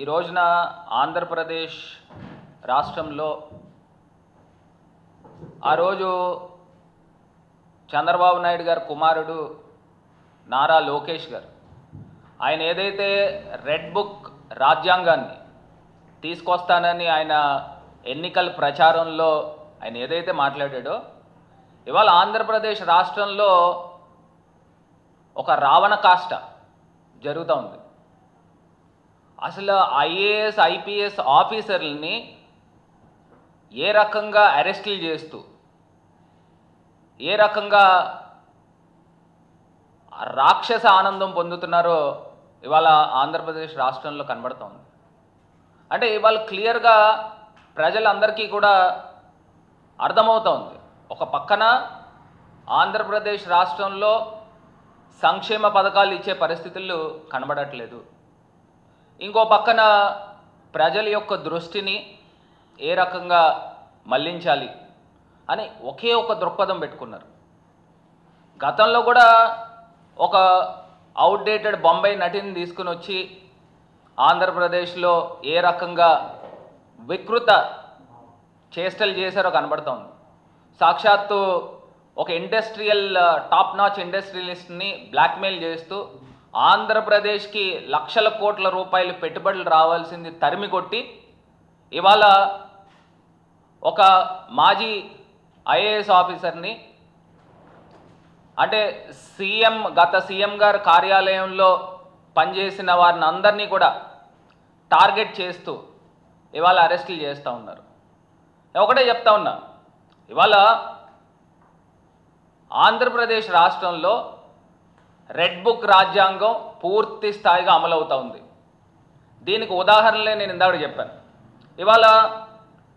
ఈ రోజున ఆంధ్రప్రదేశ్ రాష్ట్రంలో ఆ రోజు చంద్రబాబు నాయుడు గారి కుమారుడు నారా లోకేష్ గారు ఆయన ఏదైతే రెడ్ బుక్ రాజ్యాంగాన్ని తీసుకొస్తానని ఆయన ఎన్నికల ప్రచారంలో ఆయన ఏదైతే మాట్లాడాడో ఇవాళ ఆంధ్రప్రదేశ్ రాష్ట్రంలో ఒక రావణ కాష్ట జరుగుతూ ఉంది. అసలు ఐఏఎస్ ఐపీఎస్ ఆఫీసర్లని ఏ రకంగా అరెస్టులు చేస్తూ ఏ రకంగా రాక్షస ఆనందం పొందుతున్నారో ఇవాళ ఆంధ్రప్రదేశ్ రాష్ట్రంలో కనబడుతోంది. అంటే ఇవాళ క్లియర్గా ప్రజలందరికీ కూడా అర్థమవుతోంది. ఒక పక్కన ఆంధ్రప్రదేశ్ రాష్ట్రంలో సంక్షేమ పథకాలు ఇచ్చే పరిస్థితులు కనబడట్లేదు, ఇంకో పక్కన ప్రజల యొక్క దృష్టిని ఏ రకంగా మళ్లించాలి అని ఒకే ఒక దృక్పథం పెట్టుకున్నారు. గతంలో కూడా ఒక అవుట్డేటెడ్ బొంబాయి నటిని తీసుకుని వచ్చి ఆంధ్రప్రదేశ్లో ఏ రకంగా వికృత చేష్టలు చేశారో కనబడుతోంది. సాక్షాత్తు ఒక ఇండస్ట్రియల్ టాప్ నాచ్ ఇండస్ట్రియలిస్ట్ని బ్లాక్మెయిల్ చేస్తూ ఆంధ్రప్రదేశ్కి లక్షల కోట్ల రూపాయలు పెట్టుబడులు రావాల్సింది తరిమి కొట్టి ఇవాళ ఒక మాజీ ఐఏఎస్ ఆఫీసర్ని అంటే గత సీఎం గారి కార్యాలయంలో పనిచేసిన వారిని అందరినీ కూడా టార్గెట్ చేస్తూ ఇవాళ అరెస్టులు చేస్తూ ఉన్నారు. ఒకటే చెప్తా ఉన్నా, ఇవాళ ఆంధ్రప్రదేశ్ రాష్ట్రంలో రెడ్ బుక్ రాజ్యాంగం పూర్తి స్థాయిగా అమలవుతూ ఉంది. దీనికి ఉదాహరణలే నేను ఇందాక చెప్పాను. ఇవాళ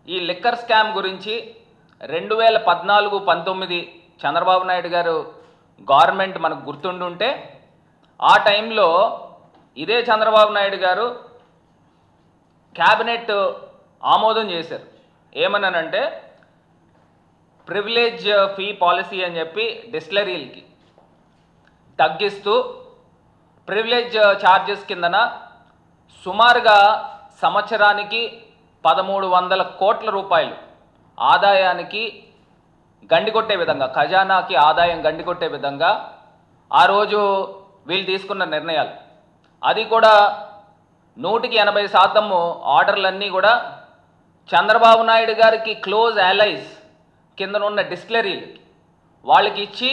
ఈ లిక్కర్ స్కామ్ గురించి 2014-19 చంద్రబాబు నాయుడు గారు గవర్నమెంట్ మనకు గుర్తుండుంటే ఆ టైంలో ఇదే చంద్రబాబు నాయుడు గారు క్యాబినెట్ ఆమోదం చేశారు. ఏమన్నానంటే ప్రివిలేజ్ ఫీ పాలసీ అని చెప్పి డిస్టిలరీలకి తగ్గిస్తూ ప్రివిలేజ్ ఛార్జెస్ కిందన సుమారుగా సంవత్సరానికి 1300 కోట్ల రూపాయలు ఆదాయానికి గండికొట్టే విధంగా, ఖజానాకి ఆదాయం గండికొట్టే విధంగా ఆ రోజు వీళ్ళు తీసుకున్న నిర్ణయాలు. అది కూడా 180% ఆర్డర్లన్నీ కూడా చంద్రబాబు నాయుడు గారికి క్లోజ్ అలైస్ కింద ఉన్న డిస్టిలరీలకి వాళ్ళకి ఇచ్చి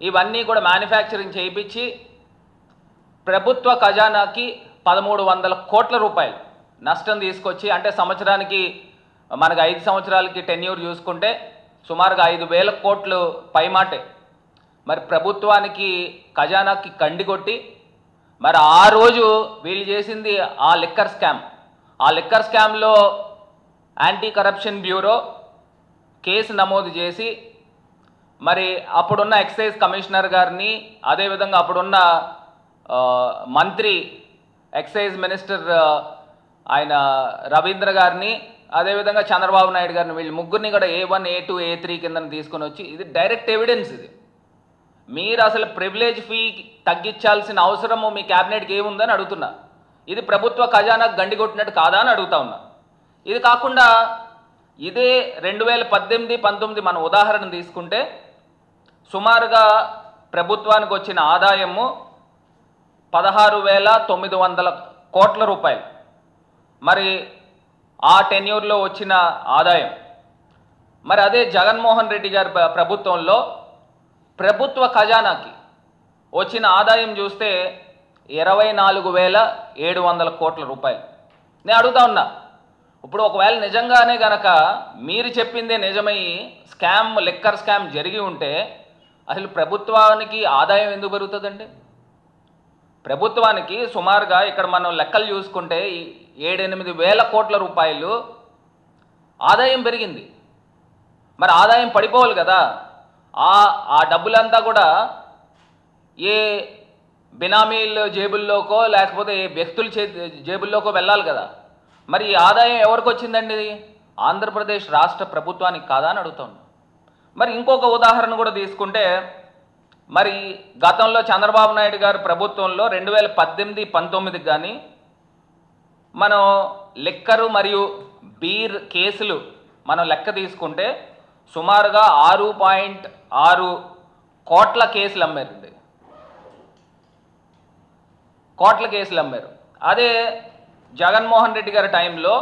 ఇవన్నీ కూడా మ్యానుఫ్యాక్చరింగ్ చేయించి ప్రభుత్వ ఖజానాకి 1300 కోట్ల రూపాయలు నష్టం తీసుకొచ్చి, అంటే సంవత్సరానికి మనకు 5 సంవత్సరాలకి టెన్యూర్ చూసుకుంటే సుమారుగా 5,000 కోట్లు పైమాటే మరి ప్రభుత్వానికి ఖజానాకి కండి కొట్టి మరి ఆ రోజు వీళ్ళు చేసింది ఆ లిక్కర్ స్కామ్. ఆ లిక్కర్ స్కామ్లో యాంటీ కరప్షన్ బ్యూరో కేసు నమోదు చేసి మరి అప్పుడున్న ఎక్సైజ్ కమిషనర్ గారిని, అదేవిధంగా అప్పుడున్న మంత్రి ఎక్సైజ్ మినిస్టర్ ఆయన రవీంద్ర గారిని, అదేవిధంగా చంద్రబాబు నాయుడు గారిని, వీళ్ళు ముగ్గురిని కూడా A1, A2, A3 కింద తీసుకొని వచ్చి ఇది డైరెక్ట్ ఎవిడెన్స్. ఇది మీరు అసలు ప్రివిలేజ్ ఫీ తగ్గించాల్సిన అవసరము మీ క్యాబినెట్కి ఏముందని అడుగుతున్నా. ఇది ప్రభుత్వ ఖజానాకు గండికొట్టినట్టు కాదా అని అడుగుతా ఉన్నా. ఇది కాకుండా ఇదే 2018-19 మన ఉదాహరణ తీసుకుంటే సుమారుగా ప్రభుత్వానికి వచ్చిన ఆదాయము 16,900 కోట్ల రూపాయలు. మరి ఆ టెన్యూర్లో వచ్చిన ఆదాయం మరి అదే జగన్మోహన్ రెడ్డి గారి ప్రభుత్వంలో ప్రభుత్వ ఖజానాకి వచ్చిన ఆదాయం చూస్తే 24,700 కోట్ల రూపాయలు. నేను అడుగుతా ఉన్నా, ఇప్పుడు ఒకవేళ నిజంగానే గనక మీరు చెప్పిందే నిజమై లిక్కర్ స్కామ్ జరిగి ఉంటే అసలు ప్రభుత్వానికి ఆదాయం ఎందుకు పెరుగుతుందండి? ప్రభుత్వానికి సుమారుగా ఇక్కడ మనం లెక్కలు చూసుకుంటే 7-8 వేల కోట్ల రూపాయలు ఆదాయం పెరిగింది. మరి ఆదాయం పడిపోవాలి కదా. ఆ డబ్బులంతా కూడా ఏ బినామీల జేబుల్లోకో లేకపోతే ఏ వ్యక్తుల జేబుల్లోకో వెళ్ళాలి కదా. మరి ఈ ఆదాయం ఎవరికి వచ్చిందండి? ఆంధ్రప్రదేశ్ రాష్ట్ర ప్రభుత్వానికి కాదా అని అడుగుతాను. మరి ఇంకొక ఉదాహరణ కూడా తీసుకుంటే మరి గతంలో చంద్రబాబు నాయుడు గారి ప్రభుత్వంలో 2018-19 కానీ మనం లిక్కరు మరియు బీర్ కేసులు మనం లెక్క తీసుకుంటే సుమారుగా 6.6 కోట్ల కేసులు అమ్మారండి. కోట్ల కేసులు అమ్మారు. అదే జగన్మోహన్ రెడ్డి గారి టైంలో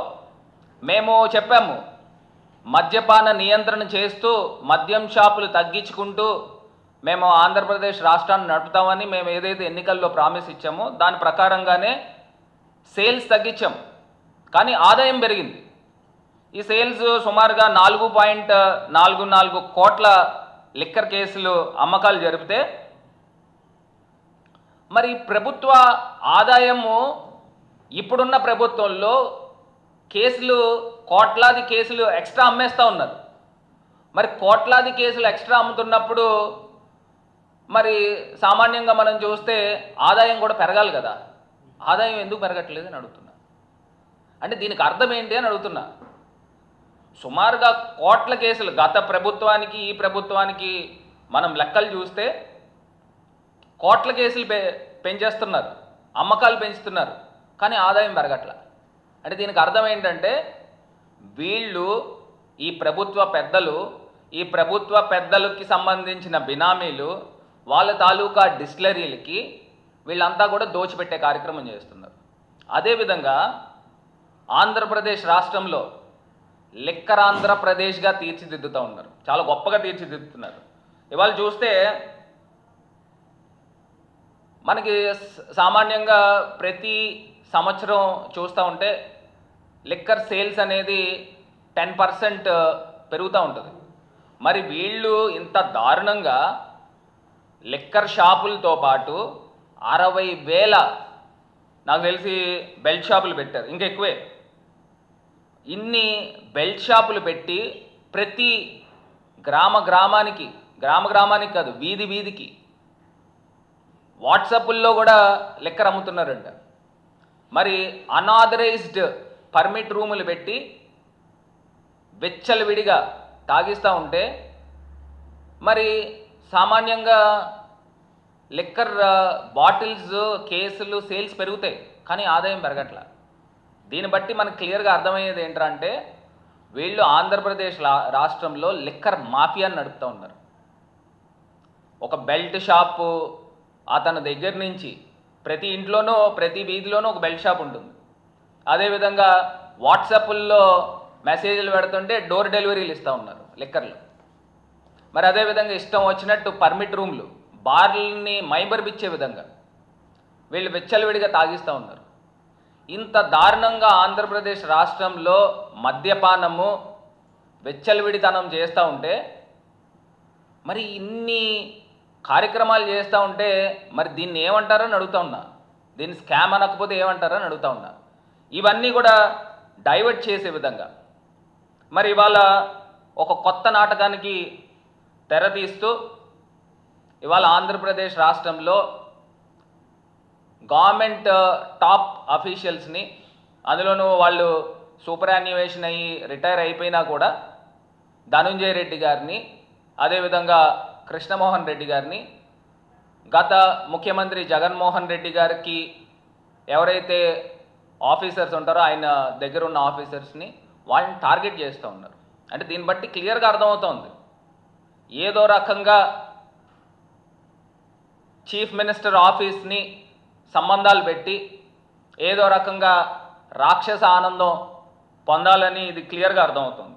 మేము చెప్పాము, మద్యపాన నియంత్రణ చేస్తూ మద్యం షాపులు తగ్గించుకుంటూ మేము ఆంధ్రప్రదేశ్ రాష్ట్రాన్ని నడుపుతామని మేము ఏదైతే ఎన్నికల్లో ప్రామిస్ ఇచ్చామో దాని ప్రకారంగానే సేల్స్ తగ్గించాం, కానీ ఆదాయం పెరిగింది. ఈ సేల్స్ సుమారుగా 4.44 కోట్ల లిక్కర్ కేసులు అమ్మకాలు జరిపితే మరి ప్రభుత్వ ఆదాయము ఇప్పుడున్న ప్రభుత్వంలో కేసులు కోట్లాది కేసులు ఎక్స్ట్రా అమ్మేస్తూ ఉన్నారు. మరి కోట్లాది కేసులు ఎక్స్ట్రా అమ్ముతున్నప్పుడు మరి సామాన్యంగా మనం చూస్తే ఆదాయం కూడా పెరగాలి కదా. ఆదాయం ఎందుకు పెరగట్లేదు అని అడుగుతున్నా. అంటే దీనికి అర్థం ఏంటి అని అడుగుతున్నా. సుమారుగా కోట్ల కేసులు గత ప్రభుత్వానికి ఈ ప్రభుత్వానికి మనం లెక్కలు చూస్తే కోట్ల కేసులు పెంచేస్తున్నారు, అమ్మకాలు పెంచుతున్నారు, కానీ ఆదాయం పెరగట్ల. అంటే దీనికి అర్థం ఏంటంటే వీళ్ళు ఈ ప్రభుత్వ పెద్దలకి సంబంధించిన బినామీలు వాళ్ళ తాలూకా డిస్టిలరీలకి వీళ్ళంతా కూడా దోచిపెట్టే కార్యక్రమం చేస్తున్నారు. అదేవిధంగా ఆంధ్రప్రదేశ్ రాష్ట్రంలో లిక్కర్ ఆంధ్రప్రదేశ్గా తీర్చిదిద్దుతూ ఉన్నారు, చాలా గొప్పగా తీర్చిదిద్దుతున్నారు. ఇవాళ చూస్తే మనకి సామాన్యంగా ప్రతి సంవత్సరం చూస్తూ ఉంటే లిక్కర్ సేల్స్ అనేది 10% పెరుగుతూ ఉంటుంది. మరి వీళ్ళు ఇంత దారుణంగా లిక్కర్ షాపులతో పాటు 60,000 నాకు తెలిసి బెల్ట్ షాపులు పెట్టారు, ఇంకా ఎక్కువే. ఇన్ని బెల్ట్ షాపులు పెట్టి ప్రతి గ్రామానికి కాదు, వీధికి వాట్సాప్ల్లో కూడా లిక్కర్ అమ్ముతున్నారంట. మరి అనాథరైజ్డ్ పర్మిట్ రూములు పెట్టి విచ్చలవిడిగా తాగిస్తూ ఉంటే మరి సామాన్యంగా లిక్కర్ బాటిల్స్ కేసులు సేల్స్ పెరుగుతాయి, కానీ ఆదాయం పెరగట్ల. దీన్ని బట్టి మనకు క్లియర్గా అర్థమయ్యేది ఏంటంటే వీళ్ళు ఆంధ్రప్రదేశ్ రాష్ట్రంలో లిక్కర్ మాఫియాని నడుపుతూ ఉన్నారు. ఒక బెల్ట్ షాపు అతని దగ్గర నుంచి ప్రతి ఇంట్లోనూ ప్రతి వీధిలోనూ ఒక బెల్ట్ షాప్ ఉంటుంది. అదేవిధంగా వాట్సాప్ల్లో మెసేజ్లు పెడుతుంటే డోర్ డెలివరీలు ఇస్తూ ఉన్నారు లిక్కర్లు. మరి అదేవిధంగా ఇష్టం వచ్చినట్టు పర్మిట్ రూమ్లు బార్లని మైబర్పిచ్చే విధంగా వీళ్ళు విచ్చలవిడిగా తాగిస్తూ ఉన్నారు. ఇంత దారుణంగా ఆంధ్రప్రదేశ్ రాష్ట్రంలో మద్యపానము విచ్చలవిడితనం చేస్తూ ఉంటే మరి ఇన్ని కార్యక్రమాలు చేస్తూ ఉంటే మరి దీన్ని ఏమంటారని అడుగుతా ఉన్నా. దీన్ని స్కామ్ అనకపోతే ఏమంటారని అడుగుతా ఉన్నా. ఇవన్నీ కూడా డైవర్ట్ చేసే విధంగా మరి ఇవాళ ఒక కొత్త నాటకానికి తెరతీస్తూ ఇవాళ ఆంధ్రప్రదేశ్ రాష్ట్రంలో గవర్నమెంట్ టాప్ అఫీషియల్స్ని, అందులోనూ వాళ్ళు సూపర్ యాన్యువేషన్ అయ్యి రిటైర్ అయిపోయినా కూడా ధనుంజయ రెడ్డి గారిని, అదేవిధంగా కృష్ణమోహన్ రెడ్డి గారిని, గత ముఖ్యమంత్రి జగన్మోహన్ రెడ్డి గారికి ఎవరైతే ఆఫీసర్స్ ఉంటారో ఆయన దగ్గర ఉన్న ఆఫీసర్స్ని వాళ్ళని టార్గెట్ చేస్తూ ఉన్నారు. అంటే దీన్ని బట్టి క్లియర్గా అర్థమవుతోంది ఏదో రకంగా చీఫ్ మినిస్టర్ ఆఫీస్ని సంబంధాలు పెట్టి ఏదో రకంగా రాక్షస ఆనందం పొందాలని ఇది క్లియర్గా అర్థమవుతుంది.